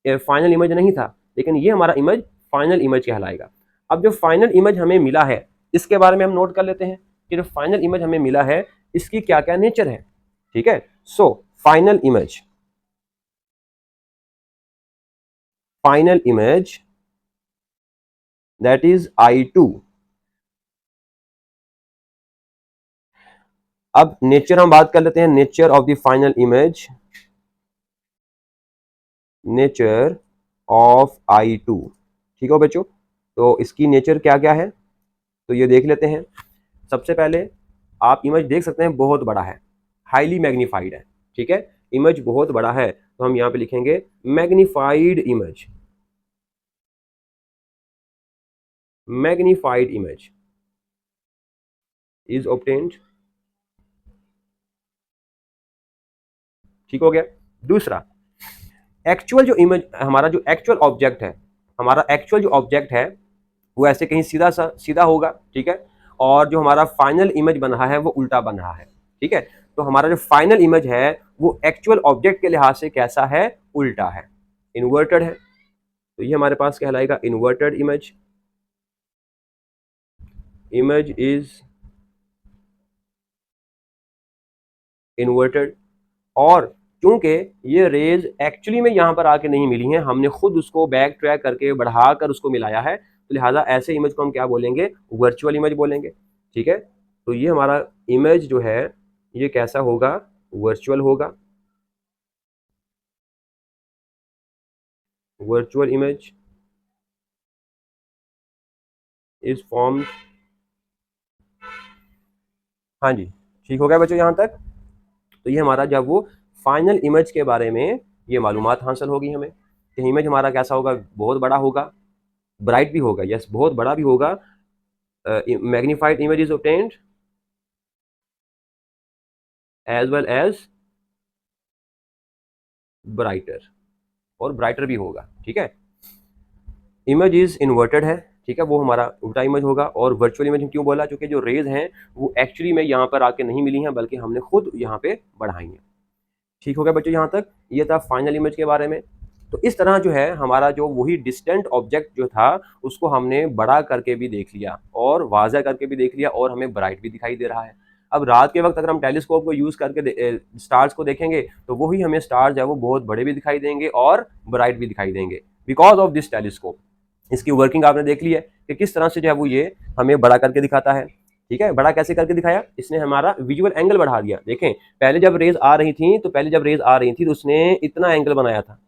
फाइनल इमेज नहीं था, लेकिन ये हमारा इमेज फाइनल इमेज कहलाएगा। अब जो फाइनल इमेज हमें मिला है इसके बारे में हम नोट कर लेते हैं कि जो फाइनल इमेज हमें मिला है इसकी क्या क्या नेचर है। ठीक है, so final image, final image that is I2। अब नेचर हम बात कर लेते हैं, nature of the final image, nature of I2। ठीक हो बच्चों, तो इसकी नेचर क्या क्या है तो ये देख लेते हैं। सबसे पहले आप इमेज देख सकते हैं बहुत बड़ा है, हाईली मैग्नीफाइड है। ठीक है, इमेज बहुत बड़ा है तो हम यहां पे लिखेंगे magnified image, magnified image is obtained. ठीक हो गया। दूसरा, एक्चुअल जो इमेज, हमारा जो एक्चुअल ऑब्जेक्ट है, हमारा एक्चुअल जो ऑब्जेक्ट है वो ऐसे कहीं सीधा सा सीधा होगा। ठीक है, और जो हमारा फाइनल इमेज बन रहा है वो उल्टा बन रहा है। ठीक है, तो हमारा जो फाइनल इमेज है वो एक्चुअल ऑब्जेक्ट के लिहाज से कैसा है, उल्टा है, इन्वर्टेड है। तो ये हमारे पास कहलाएगा inverted image, image is inverted. और क्योंकि ये रेज एक्चुअली में यहां पर आके नहीं मिली हैं, हमने खुद उसको बैक ट्रैक करके बढ़ाकर उसको मिलाया है, तो लिहाजा ऐसे इमेज को हम क्या बोलेंगे, वर्चुअल इमेज बोलेंगे। ठीक है, तो ये हमारा इमेज जो है ये कैसा होगा, वर्चुअल होगा, वर्चुअल इमेज इज फॉर्म। हाँ जी, ठीक हो गया बच्चों यहाँ तक। तो ये हमारा जब वो फाइनल इमेज के बारे में ये मालूमात हासिल होगी हमें कि इमेज हमारा कैसा होगा, बहुत बड़ा होगा, ब्राइट भी होगा, यस बहुत बड़ा भी होगा, magnified image is obtained as well as brighter, और ब्राइटर भी होगा। ठीक है, इमेज इज इन्वर्टेड है। ठीक है, वो हमारा उल्टा इमेज होगा। और वर्चुअल इमेज क्यों बोला, क्योंकि जो रेज हैं वो एक्चुअली में यहाँ पर आके नहीं मिली हैं बल्कि हमने खुद यहाँ पे बढ़ाई हैं। ठीक हो गया बच्चों, यहाँ तक ये था फाइनल इमेज के बारे में। तो इस तरह जो है हमारा जो वही डिस्टेंट ऑब्जेक्ट जो था उसको हमने बड़ा करके भी देख लिया और वाज़ा करके भी देख लिया और हमें ब्राइट भी दिखाई दे रहा है। अब रात के वक्त अगर हम टेलीस्कोप को यूज़ करके स्टार्स को देखेंगे तो वही हमें स्टार्स है वो बहुत बड़े भी दिखाई देंगे और ब्राइट भी दिखाई देंगे बिकॉज ऑफ दिस टेलीस्कोप। इसकी वर्किंग आपने देख ली है कि किस तरह से जो है वो ये हमें बड़ा करके दिखाता है। ठीक है, बड़ा कैसे करके दिखाया, इसने हमारा विजुअल एंगल बढ़ा दिया। देखें, पहले जब रेज आ रही थी तो उसने इतना एंगल बनाया था।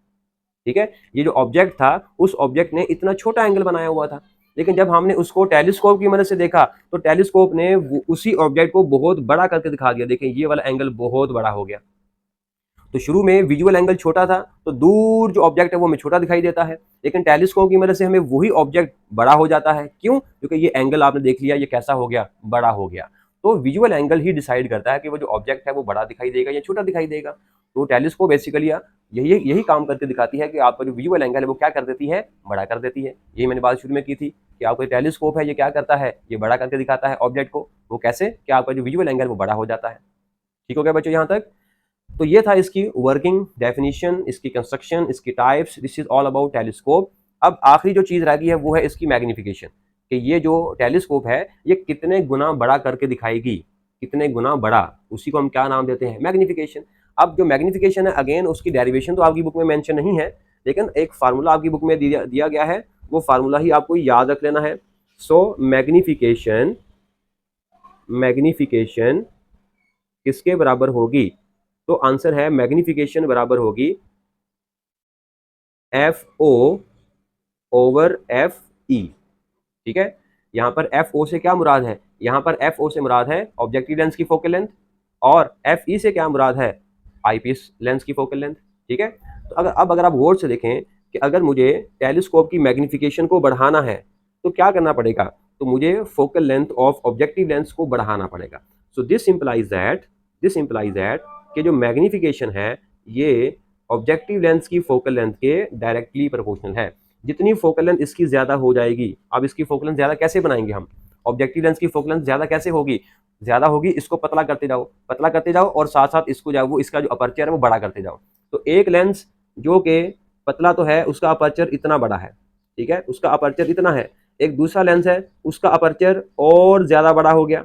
ठीक है, ये जो ऑब्जेक्ट था उस ऑब्जेक्ट ने इतना छोटा एंगल बनाया हुआ था, लेकिन जब हमने उसको टेलीस्कोप की मदद से देखा तो टेलीस्कोप ने उसी ऑब्जेक्ट को बहुत बड़ा करके दिखा दिया। देखें, ये वाला एंगल बहुत बड़ा हो गया। तो शुरू में विजुअल एंगल छोटा था तो दूर जो ऑब्जेक्ट है वो हमें छोटा दिखाई देता है, लेकिन टेलीस्कोप की मदद से हमें वही ऑब्जेक्ट बड़ा हो जाता है। क्यों, क्योंकि ये एंगल आपने देख लिया, ये कैसा हो गया, बड़ा हो गया। तो विजुअल एंगल ही डिसाइड करता है कि वो जो ऑब्जेक्ट है वो बड़ा दिखाई देगा या छोटा दिखाई देगा। तो टेलीस्कोप बेसिकली यही यही काम करके दिखाती है कि आपका जो विजुअल एंगल है वो क्या कर देती है, बड़ा कर देती है। यही मैंने बात शुरू में की थी कि आपका टेलीस्कोप है ये क्या करता है, ये बड़ा करके दिखाता है ऑब्जेक्ट को। वो कैसे, कि आपका जो विजुअल एंगल वो बड़ा हो जाता है। ठीक हो गया बच्चों यहाँ तक। तो ये था इसकी वर्किंग डेफिनेशन, इसकी कंस्ट्रक्शन, इसकी types, this is all about telescope. अब आखिरी जो चीज रह गई है वो है इसकी मैग्निफिकेशन, कि ये जो टेलीस्कोप है ये कितने गुना बड़ा करके दिखाएगी, कितने गुना बड़ा, उसी को हम क्या नाम देते हैं, मैग्निफिकेशन। अब जो मैग्निफिकेशन है अगेन उसकी डेरिवेशन तो आपकी बुक में मेंशन नहीं है, लेकिन एक फार्मूला आपकी बुक में दिया गया है, वो फार्मूला ही आपको याद रख लेना है। सो मैग्निफिकेशन, मैग्निफिकेशन किसके बराबर होगी, तो आंसर है मैग्निफिकेशन बराबर होगी एफ ओ ओवर एफ ई। ठीक है, यहां पर एफ ओ से क्या मुराद है, यहां पर एफ ओ से मुराद है ऑब्जेक्टिव लेंस की फोकल लेंथ, और एफ ई से क्या मुराद है, आईपीस लेंस की फोकल लेंथ। ठीक है, तो अगर आप गौर से देखें कि अगर मुझे टेलीस्कोप की मैग्निफिकेशन को बढ़ाना है तो क्या करना पड़ेगा, तो मुझे focal length of objective lens को बढ़ाना पड़ेगा। सो दिस इंप्लाइज दैट कि जो मैग्निफिकेशन है ये ऑब्जेक्टिव लेंस की फोकल लेंथ के डायरेक्टली प्रोपोर्शनल है। जितनी फोकल लेंथ इसकी ज्यादा हो जाएगी, अब इसकी फोकल लेंथ ज्यादा कैसे बनाएंगे हम, ऑब्जेक्टिव लेंस की फोकल लेंथ ज्यादा कैसे होगी, ज्यादा होगी इसको पतला करते जाओ, पतला करते जाओ, और साथ साथ इसको जाओ वो इसका जो अपर्चर है वो बड़ा करते जाओ। तो एक लेंस जो कि पतला तो है, उसका अपर्चर इतना बड़ा है, ठीक है, उसका अपर्चर इतना है। एक दूसरा लेंस है, उसका अपर्चर और ज्यादा बड़ा हो गया।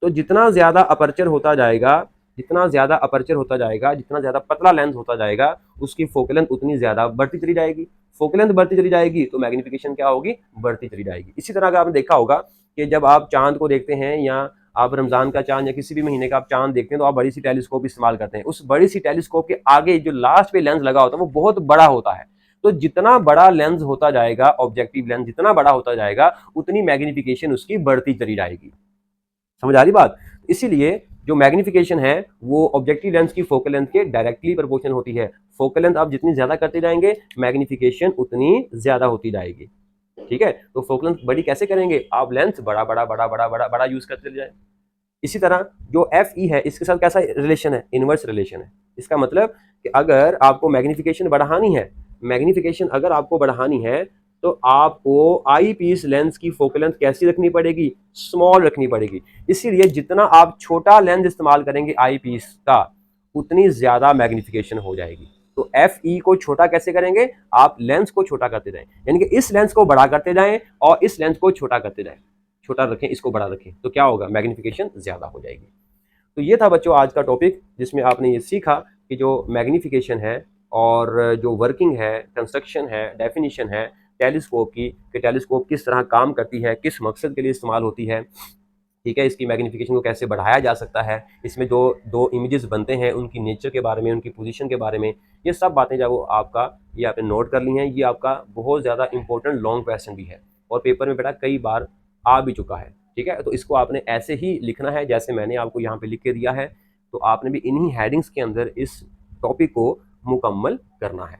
तो जितना ज्यादा अपर्चर होता जाएगा, जितना ज्यादा अपर्चर होता जाएगा, जितना ज्यादा पतला लेंस होता जाएगा, उसकी फोकल लेंथ उतनी ज्यादा बढ़ती चली जाएगी। फोकल लेंथ बढ़ती चली जाएगी तो मैग्निफिकेशन क्या होगी, बढ़ती चली जाएगी। इसी तरह अगर आपने देखा होगा कि जब आप चांद को देखते हैं, या आप रमजान का चांद या किसी भी महीने का आप चांद देखते हैं, तो आप बड़ी सी टेलीस्कोप इस्तेमाल करते हैं। उस बड़ी सी टेलीस्कोप के आगे जो लास्ट पे लेंस लगा होता है वो बहुत बड़ा होता है। तो जितना बड़ा लेंस होता जाएगा, ऑब्जेक्टिव लेंस जितना बड़ा होता जाएगा, उतनी मैग्निफिकेशन उसकी बढ़ती चली जाएगी। समझ आ रही बात। इसीलिए जो मैग्निफिकेशन है वो ऑब्जेक्टिव लेंस की फोकल लेंथ के डायरेक्टली प्रोपोर्शनल होती है। फोकल लेंथ आप जितनी ज्यादा करते जाएंगे, मैग्निफिकेशन उतनी ज्यादा होती जाएगी। ठीक है, तो फोकल लेंथ बड़ी कैसे करेंगे, आप लेंस बड़ा बड़ा बड़ा बड़ा बड़ा बड़ा यूज करते चले जाए। इसी तरह जो एफ ई है, इसके साथ कैसा रिलेशन है, इनवर्स रिलेशन है। इसका मतलब कि अगर आपको मैग्निफिकेशन बढ़ानी है, मैग्निफिकेशन अगर आपको बढ़ानी है, तो आपको आई पीस लेंस की फोकल लेंथ कैसी रखनी पड़ेगी, स्मॉल रखनी पड़ेगी। इसीलिए जितना आप छोटा लेंस इस्तेमाल करेंगे आई पीस का, उतनी ज्यादा मैग्निफिकेशन हो जाएगी। तो एफ ई को छोटा कैसे करेंगे, आप लेंस को छोटा करते जाएं, यानी कि इस लेंस को बड़ा करते जाएं और इस लेंस को छोटा करते जाएं। छोटा रखें, इसको बड़ा रखें, तो क्या होगा, मैग्निफिकेशन ज्यादा हो जाएगी। तो ये था बच्चों आज का टॉपिक, जिसमें आपने ये सीखा कि जो मैग्निफिकेशन है और जो वर्किंग है, कंस्ट्रक्शन है, डेफिनेशन है टेलीस्कोप की, कि टेलीस्कोप किस तरह काम करती है, किस मकसद के लिए इस्तेमाल होती है, ठीक है, इसकी मैग्निफिकेशन को कैसे बढ़ाया जा सकता है, इसमें जो दो इमेजेस बनते हैं उनकी नेचर के बारे में, उनकी पोजीशन के बारे में, ये सब बातें जब वो आपका ये आपने नोट कर ली हैं। ये आपका बहुत ज़्यादा इंपॉर्टेंट लॉन्ग क्वेश्चन भी है और पेपर में बेटा कई बार आ भी चुका है। ठीक है, तो इसको आपने ऐसे ही लिखना है जैसे मैंने आपको यहाँ पे लिख के दिया है। तो आपने भी इन्हीं हेडिंग्स के अंदर इस टॉपिक को मुकम्मल करना है।